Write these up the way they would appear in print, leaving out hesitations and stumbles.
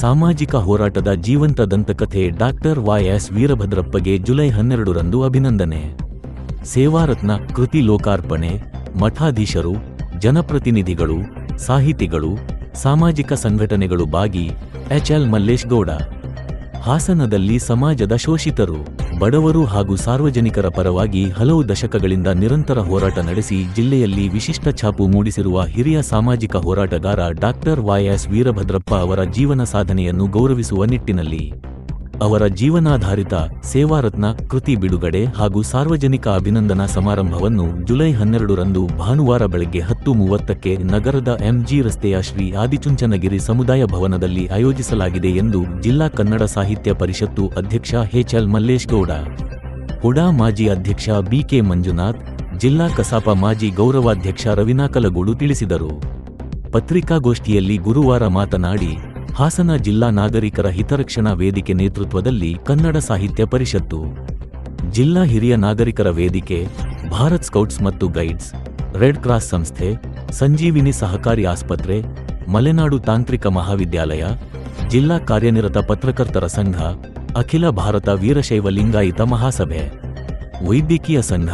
ಸಾಮಾಜಿಕ ಹೋರಾಟದ ಜೀವಂತ ದಂತಕಥೆ ಡಾಕ್ಟರ್ ವೈ.ಎಸ್. ವೀರಭದ್ರಪ್ಪಗೆ ಜುಲೈ 12ರಂದು ಅಭಿನಂದನೆ. ಸೇವಾರತ್ನ ಕೃತಿ ಲೋಕಾರ್ಪಣೆ. ಮಠಾಧೀಶರು, ಜನಪ್ರತಿನಿಧಿಗಳು, ಸಾಹಿತಿಗಳು, ಸಾಮಾಜಿಕ ಸಂಘಟನೆಗಳು ಭಾಗಿ. ಎಚ್.ಎಲ್. ಮಲ್ಲೇಶ್ ಗೌಡ. ಹಾಸನದಲ್ಲಿ ಸಮಾಜದ ಶೋಷಿತರು, ಬಡವರು ಹಾಗೂ ಸಾರ್ವಜನಿಕರ ಪರವಾಗಿ ಹಲವು ದಶಕಗಳಿಂದ ನಿರಂತರ ಹೋರಾಟ ನಡೆಸಿ ಜಿಲ್ಲೆಯಲ್ಲಿ ವಿಶಿಷ್ಟ ಛಾಪು ಮೂಡಿಸಿರುವ ಹಿರಿಯ ಸಾಮಾಜಿಕ ಹೋರಾಟಗಾರ ಡಾಕ್ಟರ್ ವೈ.ಎಸ್. ವೀರಭದ್ರಪ್ಪ ಅವರ ಜೀವನ ಸಾಧನೆಯನ್ನು ಗೌರವಿಸುವ ನಿಟ್ಟಿನಲ್ಲಿ ಅವರ ಜೀವನಾಧಾರಿತ ಸೇವಾರತ್ನ ಕೃತಿ ಬಿಡುಗಡೆ ಹಾಗೂ ಸಾರ್ವಜನಿಕ ಅಭಿನಂದನಾ ಸಮಾರಂಭವನ್ನು ಜುಲೈ 12ರಂದು ಭಾನುವಾರ ಬೆಳಗ್ಗೆ 10:30ಕ್ಕೆ ನಗರದ ಎಂ.ಜಿ. ರಸ್ತೆಯ ಶ್ರೀ ಆದಿಚುಂಚನಗಿರಿ ಸಮುದಾಯ ಭವನದಲ್ಲಿ ಆಯೋಜಿಸಲಾಗಿದೆ ಎಂದು ಜಿಲ್ಲಾ ಕನ್ನಡ ಸಾಹಿತ್ಯ ಪರಿಷತ್ತು ಅಧ್ಯಕ್ಷ ಎಚ್.ಎಲ್. ಮಲ್ಲೇಶ್ ಗೌಡ, ಹುಡಾ ಮಾಜಿ ಅಧ್ಯಕ್ಷ ಬಿ.ಕೆ. ಮಂಜುನಾಥ್, ಜಿಲ್ಲಾ ಕಸಾಪ ಮಾಜಿ ಗೌರವಾಧ್ಯಕ್ಷ ರವಿನಾಕಲಗೂಡು ತಿಳಿಸಿದರು. ಪತ್ರಿಕಾಗೋಷ್ಠಿಯಲ್ಲಿ ಗುರುವಾರ ಮಾತನಾಡಿ, ಹಾಸನ ಜಿಲ್ಲಾ ನಾಗರಿಕರ ಹಿತರಕ್ಷಣಾ ವೇದಿಕೆ ನೇತೃತ್ವದಲ್ಲಿ ಕನ್ನಡ ಸಾಹಿತ್ಯ ಪರಿಷತ್ತು, ಜಿಲ್ಲಾ ಹಿರಿಯ ನಾಗರಿಕರ ವೇದಿಕೆ, ಭಾರತ್ ಸ್ಕೌಟ್ಸ್ ಮತ್ತು ಗೈಡ್ಸ್, ರೆಡ್ ಕ್ರಾಸ್ ಸಂಸ್ಥೆ, ಸಂಜೀವಿನಿ ಸಹಕಾರಿ ಆಸ್ಪತ್ರೆ, ಮಲೆನಾಡು ತಾಂತ್ರಿಕ ಮಹಾವಿದ್ಯಾಲಯ, ಜಿಲ್ಲಾ ಕಾರ್ಯನಿರತ ಪತ್ರಕರ್ತರ ಸಂಘ, ಅಖಿಲ ಭಾರತ ವೀರಶೈವ ಲಿಂಗಾಯತ ಮಹಾಸಭೆ, ವೈದ್ಯಕೀಯ ಸಂಘ,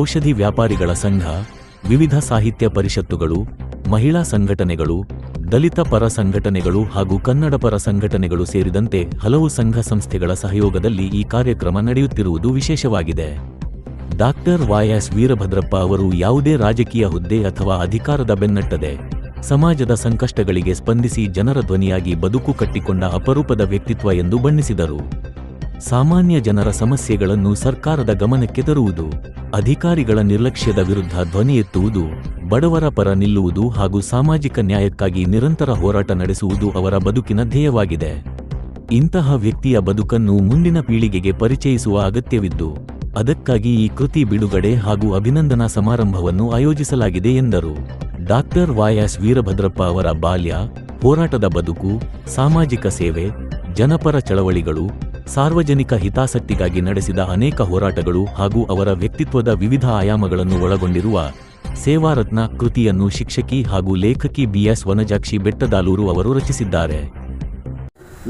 ಔಷಧಿ ವ್ಯಾಪಾರಿಗಳ ಸಂಘ, ವಿವಿಧ ಸಾಹಿತ್ಯ ಪರಿಷತ್ತುಗಳು, ಮಹಿಳಾ ಸಂಘಟನೆಗಳು, ದಲಿತ ಪರ ಸಂಘಟನೆಗಳು ಹಾಗೂ ಕನ್ನಡ ಪರ ಸಂಘಟನೆಗಳು ಸೇರಿದಂತೆ ಹಲವು ಸಂಘ ಸಂಸ್ಥೆಗಳ ಸಹಯೋಗದಲ್ಲಿ ಈ ಕಾರ್ಯಕ್ರಮ ನಡೆಯುತ್ತಿರುವುದು ವಿಶೇಷವಾಗಿದೆ. ಡಾಕ್ಟರ್ ವೈ.ಎಸ್. ವೀರಭದ್ರಪ್ಪ ಅವರು ಯಾವುದೇ ರಾಜಕೀಯ ಹುದ್ದೆ ಅಥವಾ ಅಧಿಕಾರದ ಬೆನ್ನಟ್ಟದೆ ಸಮಾಜದ ಸಂಕಷ್ಟಗಳಿಗೆ ಸ್ಪಂದಿಸಿ ಜನರ ಧ್ವನಿಯಾಗಿ ಬದುಕು ಕಟ್ಟಿಕೊಂಡ ಅಪರೂಪದ ವ್ಯಕ್ತಿತ್ವ ಎಂದು ಬಣ್ಣಿಸಿದರು. ಸಾಮಾನ್ಯ ಜನರ ಸಮಸ್ಯೆಗಳನ್ನು ಸರ್ಕಾರದ ಗಮನಕ್ಕೆ ತರುವುದು, ಅಧಿಕಾರಿಗಳ ನಿರ್ಲಕ್ಷ್ಯದ ವಿರುದ್ಧ ಧ್ವನಿ ಎತ್ತುವುದು, ಬಡವರ ಪರ ನಿಲ್ಲುವುದು ಹಾಗೂ ಸಾಮಾಜಿಕ ನ್ಯಾಯಕ್ಕಾಗಿ ನಿರಂತರ ಹೋರಾಟ ನಡೆಸುವುದು ಅವರ ಬದುಕಿನ ಧ್ಯೇಯವಾಗಿದೆ. ಇಂತಹ ವ್ಯಕ್ತಿಯ ಬದುಕನ್ನು ಮುಂದಿನ ಪೀಳಿಗೆಗೆ ಪರಿಚಯಿಸುವ ಅಗತ್ಯವಿದ್ದು, ಅದಕ್ಕಾಗಿ ಈ ಕೃತಿ ಬಿಡುಗಡೆ ಹಾಗೂ ಅಭಿನಂದನಾ ಸಮಾರಂಭವನ್ನು ಆಯೋಜಿಸಲಾಗಿದೆ ಎಂದರು. ಡಾಕ್ಟರ್ ವೈ.ಎಸ್. ವೀರಭದ್ರಪ್ಪ ಅವರ ಬಾಲ್ಯ, ಹೋರಾಟದ ಬದುಕು, ಸಾಮಾಜಿಕ ಸೇವೆ, ಜನಪರ ಚಳವಳಿಗಳು, ಸಾರ್ವಜನಿಕ ಹಿತಾಸಕ್ತಿಗಾಗಿ ನಡೆಸಿದ ಅನೇಕ ಹೋರಾಟಗಳು ಹಾಗೂ ಅವರ ವ್ಯಕ್ತಿತ್ವದ ವಿವಿಧ ಆಯಾಮಗಳನ್ನು ಒಳಗೊಂಡಿರುವ ಸೇವಾರತ್ನ ಕೃತಿಯನ್ನು ಶಿಕ್ಷಕಿ ಹಾಗೂ ಲೇಖಕಿ ಬಿ.ಎಸ್. ವನಜಾಕ್ಷಿ ಬೆಟ್ಟದಾಲೂರು ಅವರು ರಚಿಸಿದ್ದಾರೆ.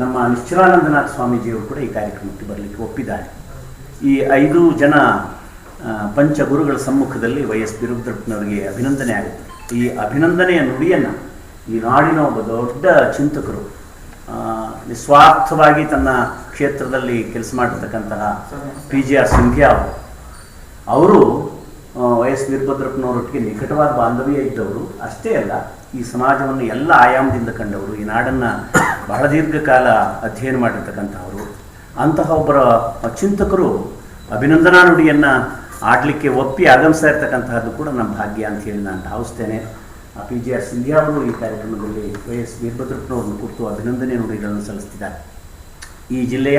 ನಮ್ಮ ನಿಶ್ಚಲಾನಂದನಾಥ ಸ್ವಾಮೀಜಿಯವರು ಕೂಡ ಈ ಕಾರ್ಯಕ್ರಮಕ್ಕೆ ಬರಲಿಕ್ಕೆ ಒಪ್ಪಿದ್ದಾರೆ. ಈ 5 ಜನ ಪಂಚಗುರುಗಳ ಸಮ್ಮುಖದಲ್ಲಿ ವೈ.ಎಸ್. ವೀರಭದ್ರಪ್ಪನವರಿಗೆ ಅಭಿನಂದನೆ ಆಗುತ್ತೆ. ಈ ಅಭಿನಂದನೆಯ ನುಡಿಯನ್ನು ಈ ನಾಡಿನ ಒಬ್ಬ ದೊಡ್ಡ ಚಿಂತಕರು, ನಿಸ್ವಾರ್ಥವಾಗಿ ತನ್ನ ಕ್ಷೇತ್ರದಲ್ಲಿ ಕೆಲಸ ಮಾಡಿರ್ತಕ್ಕಂತಹ ಪಿ.ಜಿ.ಆರ್. ಸಿಂಧ್ಯಾ ಅವರು ವೈ.ಎಸ್. ವೀರಭದ್ರಪ್ಪನವರೊಟ್ಟಿಗೆ ನಿಕಟವಾದ ಬಾಂಧವ್ಯ ಇದ್ದವರು. ಅಷ್ಟೇ ಅಲ್ಲ, ಈ ಸಮಾಜವನ್ನು ಎಲ್ಲ ಆಯಾಮದಿಂದ ಕಂಡವರು, ಈ ನಾಡನ್ನು ಬಹಳ ದೀರ್ಘಕಾಲ ಅಧ್ಯಯನ ಮಾಡಿರ್ತಕ್ಕಂಥವರು. ಅಂತಹ ಒಬ್ಬರ ಚಿಂತಕರು ಅಭಿನಂದನಾ ನುಡಿಯನ್ನು ಆಡಲಿಕ್ಕೆ ಒಪ್ಪಿ ಆಗಮಿಸ್ತಾ ಇರ್ತಕ್ಕಂತಹದ್ದು ಕೂಡ ನಮ್ಮ ಭಾಗ್ಯ ಅಂತ ಹೇಳಿ ನಾನು ಭಾವಿಸ್ತೇನೆ. ಪಿ.ಜಿ.ಆರ್. ಸಿಂಧ್ಯಾ ಅವರು ಈ ಕಾರ್ಯಕ್ರಮದಲ್ಲಿ ವೈ.ಎಸ್. ವೀರಭದ್ರಪ್ಪನವರನ್ನು ಕುರಿತು ಅಭಿನಂದನೆ ನುಡಿಗಳನ್ನು ಸಲ್ಲಿಸ್ತಿದ್ದಾರೆ. ಈ ಜಿಲ್ಲೆಯ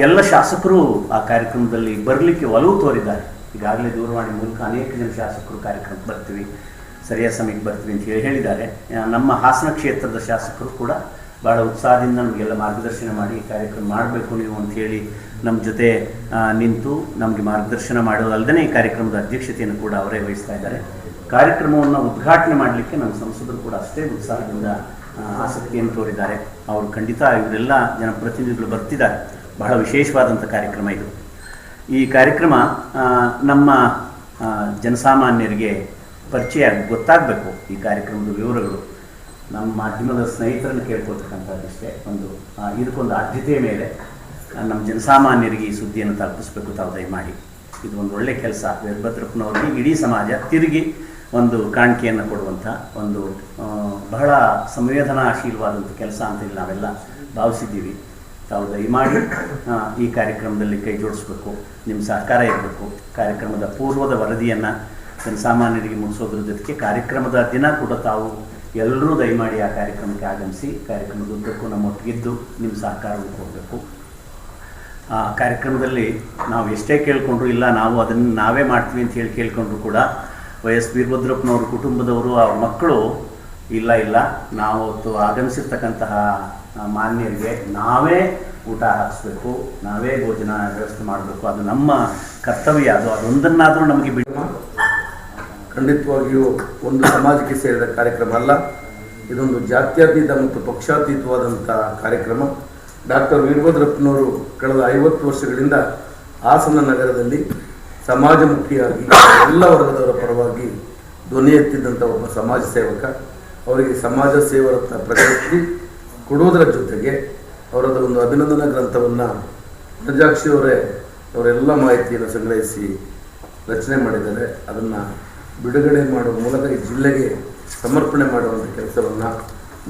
ಎಲ್ಲ ಶಾಸಕರು ಆ ಕಾರ್ಯಕ್ರಮದಲ್ಲಿ ಬರಲಿಕ್ಕೆ ಒಲವು ತೋರಿದ್ದಾರೆ. ಈಗಾಗಲೇ ದೂರವಾಣಿ ಮೂಲಕ ಅನೇಕ ಜನ ಶಾಸಕರು ಕಾರ್ಯಕ್ರಮಕ್ಕೆ ಬರ್ತೀವಿ, ಸರಿಯಾದ ಸಮಯಕ್ಕೆ ಬರ್ತೀವಿ ಅಂತ ಹೇಳಿದ್ದಾರೆ. ನಮ್ಮ ಹಾಸನ ಕ್ಷೇತ್ರದ ಶಾಸಕರು ಕೂಡ ಭಾಳ ಉತ್ಸಾಹದಿಂದ ನಮಗೆಲ್ಲ ಮಾರ್ಗದರ್ಶನ ಮಾಡಿ ಈ ಕಾರ್ಯಕ್ರಮ ಮಾಡಬೇಕು ನೀವು ಅಂಥೇಳಿ ನಮ್ಮ ಜೊತೆ ನಿಂತು ನಮಗೆ ಮಾರ್ಗದರ್ಶನ ಮಾಡೋದಲ್ಲದೆ ಈ ಕಾರ್ಯಕ್ರಮದ ಅಧ್ಯಕ್ಷತೆಯನ್ನು ಕೂಡ ಅವರೇ ವಹಿಸ್ತಾ ಇದ್ದಾರೆ. ಕಾರ್ಯಕ್ರಮವನ್ನು ಉದ್ಘಾಟನೆ ಮಾಡಲಿಕ್ಕೆ ನಮ್ಮ ಸಂಸದರು ಕೂಡ ಅಷ್ಟೇ ಉತ್ಸಾಹದಿಂದ ಆಸಕ್ತಿಯನ್ನು ತೋರಿದ್ದಾರೆ. ಅವರು ಖಂಡಿತ ಇವರೆಲ್ಲ ಜನಪ್ರತಿನಿಧಿಗಳು ಬರ್ತಿದ್ದಾರೆ. ಬಹಳ ವಿಶೇಷವಾದಂಥ ಕಾರ್ಯಕ್ರಮ ಇದು. ಈ ಕಾರ್ಯಕ್ರಮ ನಮ್ಮ ಜನಸಾಮಾನ್ಯರಿಗೆ ಪರಿಚಯ ಗೊತ್ತಾಗಬೇಕು. ಈ ಕಾರ್ಯಕ್ರಮದ ವಿವರಗಳು ನಮ್ಮ ಮಾಧ್ಯಮದ ಸ್ನೇಹಿತರನ್ನು ಕೇಳ್ಕೊಳ್ತಕ್ಕಂಥದ್ದಷ್ಟೇ. ಇದಕ್ಕೊಂದು ಆದ್ಯತೆಯ ಮೇಲೆ ನಮ್ಮ ಜನಸಾಮಾನ್ಯರಿಗೆ ಈ ಸುದ್ದಿಯನ್ನು ತಲುಪಿಸ್ಬೇಕು. ತಾವು ದಯಮಾಡಿ ಇದು ಒಂದು ಒಳ್ಳೆಯ ಕೆಲಸ. ವೀರಭದ್ರಪ್ಪನವರಿಗೆ ಇಡೀ ಸಮಾಜ ತಿರುಗಿ ಒಂದು ಕಾಣಿಕೆಯನ್ನು ಕೊಡುವಂಥ ಒಂದು ಬಹಳ ಸಂವೇದನಾಶೀಲವಾದಂಥ ಕೆಲಸ ಅಂತೇಳಿ ನಾವೆಲ್ಲ ಭಾವಿಸಿದ್ದೀವಿ. ತಾವು ದಯಮಾಡಿ ಈ ಕಾರ್ಯಕ್ರಮದಲ್ಲಿ ಕೈ ಜೋಡಿಸ್ಬೇಕು, ನಿಮ್ಮ ಸಹಕಾರ ಇರಬೇಕು. ಕಾರ್ಯಕ್ರಮದ ಪೂರ್ವದ ವರದಿಯನ್ನು ಜನಸಾಮಾನ್ಯರಿಗೆ ಮುಗಿಸೋದ್ರ ಜೊತೆಗೆ ಕಾರ್ಯಕ್ರಮದ ದಿನ ಕೂಡ ತಾವು ಎಲ್ಲರೂ ದಯಮಾಡಿ ಆ ಕಾರ್ಯಕ್ರಮಕ್ಕೆ ಆಗಮಿಸಿ ಕಾರ್ಯಕ್ರಮದ ಉದ್ದಕ್ಕೂ ನಮ್ಮೊಟ್ಟಿಗಿದ್ದು ನಿಮ್ಮ ಸಹಕಾರವನ್ನು ಕೊಡಬೇಕು. ಆ ಕಾರ್ಯಕ್ರಮದಲ್ಲಿ ನಾವು ಎಷ್ಟೇ ಕೇಳಿಕೊಂಡ್ರು, ಇಲ್ಲ ನಾವು ಅದನ್ನು ನಾವೇ ಮಾಡ್ತೀವಿ ಅಂತ ಹೇಳಿ ಕೇಳಿಕೊಂಡ್ರು ಕೂಡ ವೈ.ಎಸ್. ವೀರಭದ್ರಪ್ಪನವ್ರ ಕುಟುಂಬದವರು, ಅವ್ರ ಮಕ್ಕಳು ಇಲ್ಲ ನಾವು ಅವತ್ತು ಆಗಮಿಸಿರ್ತಕ್ಕಂತಹ ಮಾನ್ಯರಿಗೆ ನಾವೇ ಊಟ ಹಾಕಿಸ್ಬೇಕು, ನಾವೇ ಭೋಜನ ವ್ಯವಸ್ಥೆ ಮಾಡಬೇಕು, ಅದು ನಮ್ಮ ಕರ್ತವ್ಯ, ಅದೊಂದನ್ನಾದರೂ ನಮಗೆ ಬಿಟ್ಟು ಖಂಡಿತವಾಗಿಯೂ ಒಂದು ಸಮಾಜಕ್ಕೆ ಸೇರಿದ ಕಾರ್ಯಕ್ರಮ ಅಲ್ಲ. ಇದೊಂದು ಜಾತ್ಯತೀತ ಮತ್ತು ಪಕ್ಷಾತೀತವಾದಂಥ ಕಾರ್ಯಕ್ರಮ. ಡಾಕ್ಟರ್ ವೀರಭದ್ರಪ್ಪನವರು ಕಳೆದ 50 ವರ್ಷಗಳಿಂದ ಹಾಸನ ನಗರದಲ್ಲಿ ಸಮಾಜಮುಖಿಯಾಗಿ ಎಲ್ಲ ವರ್ಗದವರ ಪರವಾಗಿ ಧ್ವನಿ ಎತ್ತಿದ್ದಂಥ ಒಬ್ಬ ಸಮಾಜ ಸೇವಕ. ಅವರಿಗೆ ಸಮಾಜ ಸೇವರತ್ನ ಪ್ರಶಸ್ತಿ ಕೊಡುವುದರ ಜೊತೆಗೆ ಅವರದ್ದು ಒಂದು ಅಭಿನಂದನಾ ಗ್ರಂಥವನ್ನು ಪ್ರಜಾಕ್ಷಿಯವರೇ ಅವರೆಲ್ಲ ಮಾಹಿತಿಯನ್ನು ಸಂಗ್ರಹಿಸಿ ರಚನೆ ಮಾಡಿದ್ದಾರೆ. ಅದನ್ನು ಬಿಡುಗಡೆ ಮಾಡುವ ಮೂಲಕ ಈ ಜಿಲ್ಲೆಗೆ ಸಮರ್ಪಣೆ ಮಾಡುವಂಥ ಕೆಲಸವನ್ನು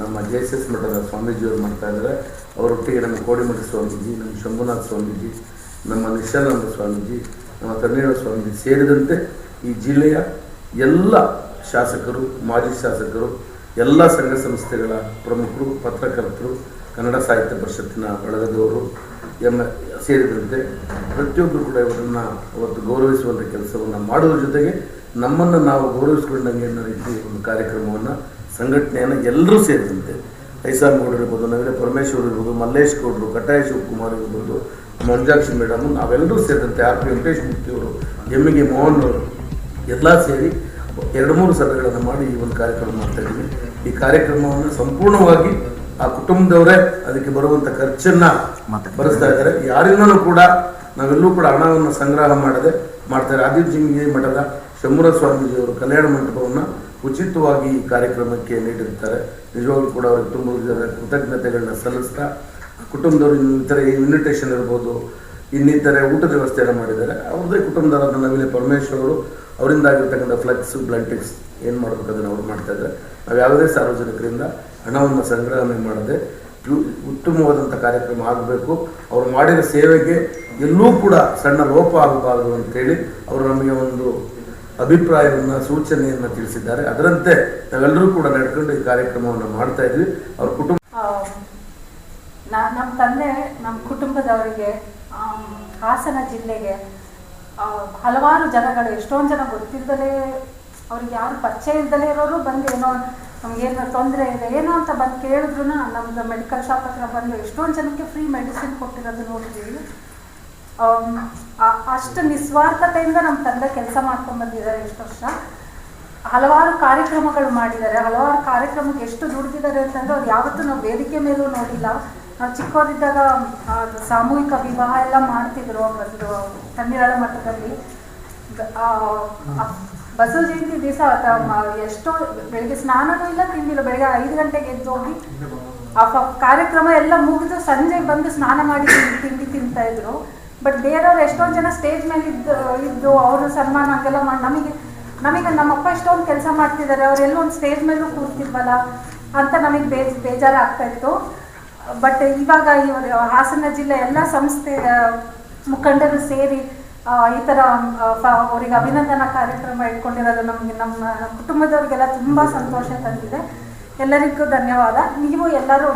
ನಮ್ಮ JSS ಮಠದ ಸ್ವಾಮೀಜಿಯವರು ಮಾಡ್ತಾ ಇದ್ದಾರೆ. ಅವರೊಟ್ಟಿಗೆ ನಮ್ಮ ಕೋಡಿಮಠ ಸ್ವಾಮೀಜಿ, ನಮ್ಮ ಶಂಭುನಾಥ ಸ್ವಾಮೀಜಿ, ನಮ್ಮ ನಿಶ್ಚಲಾನಂದ ಸ್ವಾಮೀಜಿ, ನಮ್ಮ ತಣ್ಣೀರ ಸ್ವಾಮೀಜಿ ಸೇರಿದಂತೆ ಈ ಜಿಲ್ಲೆಯ ಎಲ್ಲ ಶಾಸಕರು, ಮಾಜಿ ಶಾಸಕರು, ಎಲ್ಲ ಸಂಘ ಸಂಸ್ಥೆಗಳ ಪ್ರಮುಖರು, ಪತ್ರಕರ್ತರು, ಕನ್ನಡ ಸಾಹಿತ್ಯ ಪರಿಷತ್ತಿನ ಬಳಗದವರು ಸೇರಿದಂತೆ ಪ್ರತಿಯೊಬ್ಬರು ಕೂಡ ಇವರನ್ನು ಅವತ್ತು ಗೌರವಿಸುವಂಥ ಕೆಲಸವನ್ನು ಮಾಡೋದ್ರ ಜೊತೆಗೆ ನಮ್ಮನ್ನು ನಾವು ಗೌರವಿಸ್ಕೊಂಡಂಗೆ ಅನ್ನೋ ರೀತಿ ಒಂದು ಕಾರ್ಯಕ್ರಮವನ್ನು ಸಂಘಟನೆಯನ್ನು ಎಲ್ಲರೂ ಸೇರಿದಂತೆ ಐಸಾನ್ ಗೌಡರು ಇರ್ಬೋದು, ನವೀನ ಪರಮೇಶ್ವರ್ ಇರ್ಬೋದು, ಮಲ್ಲೇಶ್ ಗೌಡರು, ಕಟಾಯ ಶಿವಕುಮಾರ್ ಇರ್ಬೋದು, ಮಂಜಾಕ್ಷಿ ಮೇಡಮ್, ನಾವೆಲ್ಲರೂ ಸೇರಿದಂತೆ RP ವೆಂಕಟೇಶ್ ಮೂರ್ತಿಯವರು, MG ಮೋಹನ್ ಅವರು ಎಲ್ಲ ಸೇರಿ 2-3 ಸಭೆಗಳನ್ನು ಮಾಡಿ ಈ ಒಂದು ಕಾರ್ಯಕ್ರಮ ಮಾಡ್ತಾಯಿದ್ದೀವಿ. ಈ ಕಾರ್ಯಕ್ರಮವನ್ನು ಸಂಪೂರ್ಣವಾಗಿ ಆ ಕುಟುಂಬದವರೇ ಅದಕ್ಕೆ ಬರುವಂಥ ಖರ್ಚನ್ನು ಭರಿಸ್ತಾ ಇದ್ದಾರೆ. ಯಾರಿಂದನೂ ಕೂಡ ನಾವೆಲ್ಲೂ ಕೂಡ ಹಣವನ್ನು ಸಂಗ್ರಹ ಮಾಡದೆ ಮಾಡ್ತಾರೆ. ಆದಿಜಂಗಿ ಮಠದ ಶಂಭುನಾಥ ಸ್ವಾಮೀಜಿಯವರು ಕಲ್ಯಾಣ ಮಂಟಪವನ್ನು ಉಚಿತವಾಗಿ ಈ ಕಾರ್ಯಕ್ರಮಕ್ಕೆ ನೀಡಿರ್ತಾರೆ. ನಿಜವಾಗ್ಲೂ ಕೂಡ ಅವರಿಗೆ ತುಂಬ ಕೃತಜ್ಞತೆಗಳನ್ನ ಸಲ್ಲಿಸ್ತಾ ಕುಟುಂಬದವರು ಇನ್ನಿತರ ಇನ್ವಿಟೇಷನ್ ಇರ್ಬೋದು, ಇನ್ನಿತರೆ ಊಟದ ವ್ಯವಸ್ಥೆಯನ್ನು ಮಾಡಿದ್ದಾರೆ. ಅವ್ರದ್ದೇ ಕುಟುಂಬದವರಾದ ನವೀನ ಪರಮೇಶ್ವರರು ಅವರಿಂದ ಆಗಿರ್ತಕ್ಕಂಥ ಫ್ಲೆಕ್ಸ್ ಬ್ಲಂಟಿಕ್ಸ್ ಏನು ಮಾಡಬೇಕು ಅದನ್ನು ಅವ್ರು ಮಾಡ್ತಾಯಿದ್ದಾರೆ. ನಾವು ಯಾವುದೇ ಸಾರ್ವಜನಿಕರಿಂದ ಹಣವನ್ನು ಸಂಗ್ರಹಣೆ ಮಾಡದೆ ಉತ್ತಮವಾದಂಥ ಕಾರ್ಯಕ್ರಮ ಆಗಬೇಕು. ಅವರು ಮಾಡಿದ ಸೇವೆಗೆ ಎಲ್ಲೂ ಕೂಡ ಸಣ್ಣ ಲೋಪ ಆಗಬಾರದು ಅಂತೇಳಿ ಅವರು ನಮಗೆ ಒಂದು ಅಭಿಪ್ರಾಯವನ್ನು, ಸೂಚನೆಯನ್ನು ತಿಳಿಸಿದ್ದಾರೆ. ಅದರಂತೆ ನಾವೆಲ್ಲರೂ ಕೂಡ ನಡ್ಕೊಂಡು ಈ ಕಾರ್ಯಕ್ರಮವನ್ನು ಮಾಡ್ತಾ ಇದ್ವಿ. ಅವ್ರ ಕುಟುಂಬ ನಮ್ಮ ತಂದೆ, ನಮ್ಮ ಕುಟುಂಬದವರಿಗೆ, ಹಾಸನ ಜಿಲ್ಲೆಗೆ ಹಲವಾರು ಜನಗಳು, ಎಷ್ಟೊಂದು ಜನ ಗೊತ್ತಿದ್ದಲೇ, ಅವ್ರಿಗೆ ಯಾರು ಪರಿಚಯ ಇದ್ದಲೇ ಇರೋರು ಬಂದು ಏನೋ ನಮಗೇನು ತೊಂದರೆ ಇದೆ ಏನೋ ಅಂತ ಬಂದು ಕೇಳಿದ್ರು ನಮ್ಮದು ಮೆಡಿಕಲ್ ಶಾಪ್ ಹತ್ರ ಬಂದು ಎಷ್ಟೊಂದು ಜನಕ್ಕೆ ಫ್ರೀ ಮೆಡಿಸಿನ್ ಕೊಟ್ಟಿರೋದು ನೋಡಿದ್ದೀವಿ. ಅಷ್ಟು ನಿಸ್ವಾರ್ಥತೆಯಿಂದ ನಮ್ಮ ತಂದೆ ಕೆಲಸ ಮಾಡ್ಕೊಂಡು ಬಂದಿದ್ದಾರೆ ಎಷ್ಟು ವರ್ಷ. ಹಲವಾರು ಕಾರ್ಯಕ್ರಮಗಳು ಮಾಡಿದ್ದಾರೆ. ಹಲವಾರು ಕಾರ್ಯಕ್ರಮಕ್ಕೆ ಎಷ್ಟು ದುಡಿದಿದ್ದಾರೆ ಅಂತಂದ್ರೆ ಅವ್ರು ಯಾವತ್ತೂ ನಾವು ವೇದಿಕೆ ಮೇಲೂ ನೋಡಿಲ್ಲ. ನಾವು ಚಿಕ್ಕವರಿದ್ದಾಗ ಸಾಮೂಹಿಕ ವಿವಾಹ ಎಲ್ಲ ಮಾಡ್ತಿದ್ರು ಒಂದು ತಣ್ಣೀರಾಳ ಮಠದಲ್ಲಿ. ಬಸವ ಜಯಂತಿ ದಿವಸ ಎಷ್ಟೋ ಬೆಳಿಗ್ಗೆ ಸ್ನಾನನೂ ಇಲ್ಲ, ತಿಂದಿಲ್ಲ. ಬೆಳಿಗ್ಗೆ 5 ಗಂಟೆಗೆ ಎದ್ದು ಹೋಗಿ ಆ ಕಾರ್ಯಕ್ರಮ ಎಲ್ಲ ಮುಗಿದು ಸಂಜೆ ಬಂದು ಸ್ನಾನ ಮಾಡಿ ತಿಂಡಿ ತಿಂತಾ ಇದ್ರು. ಬಟ್ ಬೇರೆಯವ್ರು ಎಷ್ಟೊಂದು ಜನ ಸ್ಟೇಜ್ ಮೇಲೆ ಇದ್ದು ಅವರು ಸನ್ಮಾನ ಹಂಗೆಲ್ಲ ಮಾಡಿ ನಮಗೆ ನಮ್ಮಪ್ಪ ಎಷ್ಟೊಂದು ಕೆಲಸ ಮಾಡ್ತಿದ್ದಾರೆ, ಅವರೆಲ್ಲ ಒಂದು ಸ್ಟೇಜ್ ಮೇಲೂ ಕೂರ್ತಿಲ್ವಲ್ಲ ಅಂತ ನಮಗೆ ಬೇಜಾರಾಗ್ತಾ ಇತ್ತು. ಬಟ್ ಇವಾಗ ಇವರು ಹಾಸನ ಜಿಲ್ಲೆ ಎಲ್ಲ ಸಂಸ್ಥೆ ಮುಖಂಡರು ಸೇರಿ ಈ ಥರ ಅವರಿಗೆ ಅಭಿನಂದನಾ ಕಾರ್ಯಕ್ರಮ ಇಟ್ಕೊಂಡಿರೋದು ನಮಗೆ, ನಮ್ಮ ಕುಟುಂಬದವ್ರಿಗೆಲ್ಲ ತುಂಬ ಸಂತೋಷ ತಂದಿದೆ. ಎಲ್ಲರಿಗೂ ಧನ್ಯವಾದ. ನೀವು ಎಲ್ಲರೂ